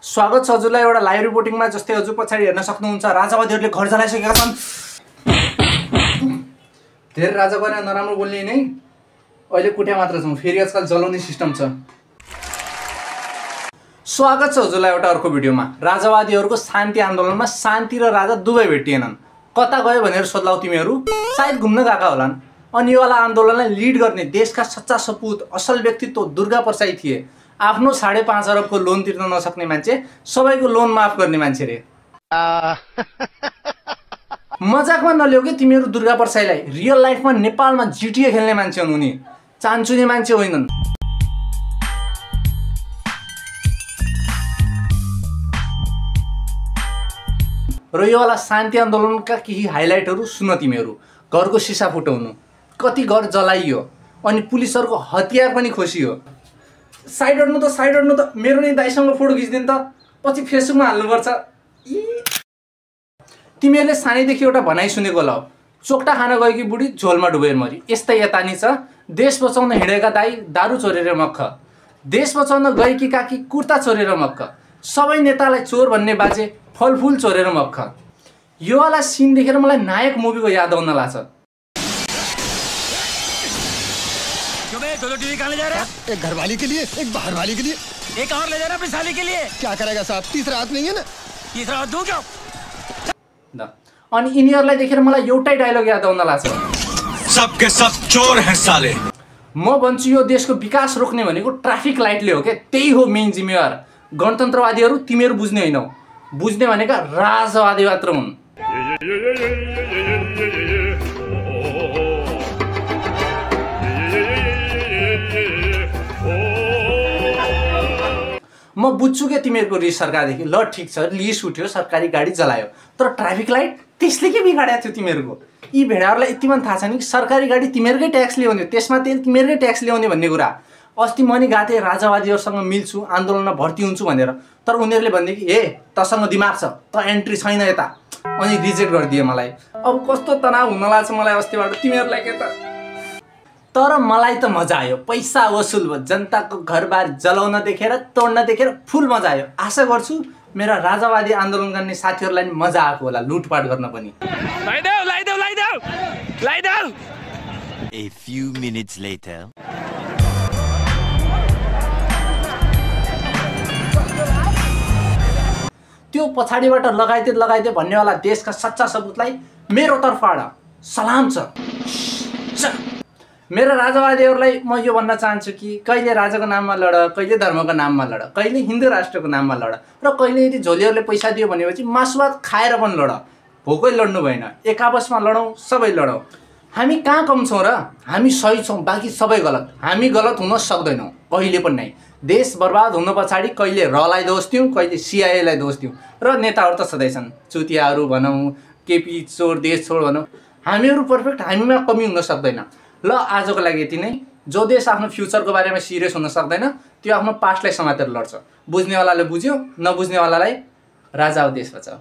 स्वागत छ हजुरलाई एउटा लाइभ रिपोर्टिङमा। जस्तै हजुर पछाडि हेर्न सक्नुहुन्छ राजावादीहरूले घर जलाइसकेका छन्। धेरै राजा गरे नराम्रो बोल्ने नै अहिले कुट्या मात्र छौं, फेरि आजकल जलाउने सिस्टम छ। स्वागत छ हजुरलाई एउटा अर्को भिडियोमा। राजावादीहरूको शान्ति आन्दोलनमा शान्ति र राजा दुवै भेटिएनन्। कता गयो भनेर सोध्लाउ तिमीहरू? सायद घुम्न गएका होलान्। अनि यो वाला आन्दोलनलाई लिड गर्ने देशका सच्चा सपूत असल व्यक्तित्व दुर्गा प्रसाई थिए। आफ्नो 5.5 अरबको लोन तिर्न नसक्ने मान्छे, सबैको लोन माफ गर्ने मान्छे रे। मजाकमा नलियो के तिमीहरू दुर्गा प्रसाईलाई। रियल लाइफमा नेपालमा जिटिए खेल्ने मान्छे हुन् उनी, चान्चुने मान्छे होइनन्। र यो वाला शान्ति आन्दोलनका केही हाइलाइटहरू सुन तिमीहरू। घरको सिसा फुटाउनु, कति घर जलाइयो, अनि पुलिसहरूको हतियार पनि खोसियो। साइड हट्नु त मेरो नि दाइसँग फोटो खिच्दिन त, पछि फेसबुकमा हाल्नुपर्छ। तिमीहरूले सानैदेखि एउटा भनाइ सुनेको होला, चोक्टा खान गएकी बुढी झोलमा डुबेर मरी। यस्तै यतानी छ, देश बचाउन हिँडेका दाइ दारू चोरेर मक्ख, देश बचाउन गएकी काकी कुर्ता चोरेर मक्ख, सबै नेतालाई चोर भन्ने बाजे फलफुल चोरेर मक्ख। यो वाला सिन देखेर मलाई नायक मुभीको याद आउन लाग्छ। दो टीवी कहाँ ले जा रहा है? एक घरवाली के लिए, एक बाहर वाली के लिए, एक और ले जा रहा अपनी साली के लिए। क्या करेगा साहब? तीसरा हाथ नहीं है ना? तीसरा हाथ दूं क्या? अनि यिनीहरूलाई देखेर मलाई एउटै डायलग याद आउन लाग्छ, सबके सब चोर हैं साले। म भन्छु यो देशको विकास रोक्ने भनेको ट्राफिक लाइटले हो के, त्यही हो मेन जिम्मेवार। गणतन्त्रवादीहरू तिमीहरू बुझ्ने होइनौ, बुझ्ने भनेका राजवादी मात्र हुन्। म बुझ्छु के तिमीहरूको रिस सरकारदेखि। ल ठिक छ, रिस उठ्यो, सरकारी गाडी जलायो, तर ट्राफिक लाइट त्यसले के बिगाडेको थियो तिमीहरूको? यी भेडाहरूलाई यति पनि थाहा छैन कि सरकारी गाडी तिमीहरूकै ट्याक्स ल्याउने, त्यसमा तेल तिमीहरूकै ट्याक्स ल्याउने भन्ने कुरा। अस्ति म नि गएको थिएँ राजावादीहरूसँग मिल्छु, आन्दोलनमा भर्ती हुन्छु भनेर, तर उनीहरूले भन्दै कि हे तसँग दिमाग छ, त एन्ट्री छैन यता, अनि रिजेक्ट गरिदिए मलाई। अब कस्तो तनाव हुन लाग्छ मलाई अस्तिबाट तिमीहरूलाई के त। तर मलाई त मजा आयो, पैसा वसुल भयो। जनताको घरबार जलाउन देखेर, तोड्न देखेर फुल मजा आयो। आशा गर्छु मेरा राजावादी आन्दोलन गर्ने साथीहरूलाई नि मजा आएको होला, लुटपाट गर्न पनि। A few minutes later. त्यो पछाडिबाट लगाइदे भन्नेवाला देशका सच्चा सपूतलाई मेरो तर्फबाट सलाम छ। मेरा राजावादीहरूलाई म यो भन्न चाहन्छु कि कहिले राजाको नाममा लड, कहिले धर्मको नाममा लड, कहिले हिन्दू राष्ट्रको नाममा लड, र कहिले यदि झोलीहरूले पैसा दियो भनेपछि मासुभात खाएर पनि लड। भोकै लड्नु भएन, एक आपसमा लडौँ, सबै लडौँ। हामी कहाँ कम छौँ र? हामी सही छौँ, बाँकी सबै गलत। हामी गलत हुन सक्दैनौँ कहिले पनि नै। देश बर्बाद हुन पछाडि कहिले रलाई दोष दिउँ, कहिले सिआइएलाई दोष दिउँ, र नेताहरू त सधैँ छन्, चुतियाहरू भनौँ, केपी चोर देश छोड भनौँ। हामीहरू पर्फेक्ट, हामीमा कमी हुन सक्दैन। ल आजको लागि यति नै। जो देश आफ्नो फ्युचरको बारेमा सिरियस हुन सक्दैन त्यो आफ्नो पास्टलाई समातेर लड्छ। बुझ्नेवालाले बुझ्यो, नबुझ्नेवालालाई राजा देश बचाओ।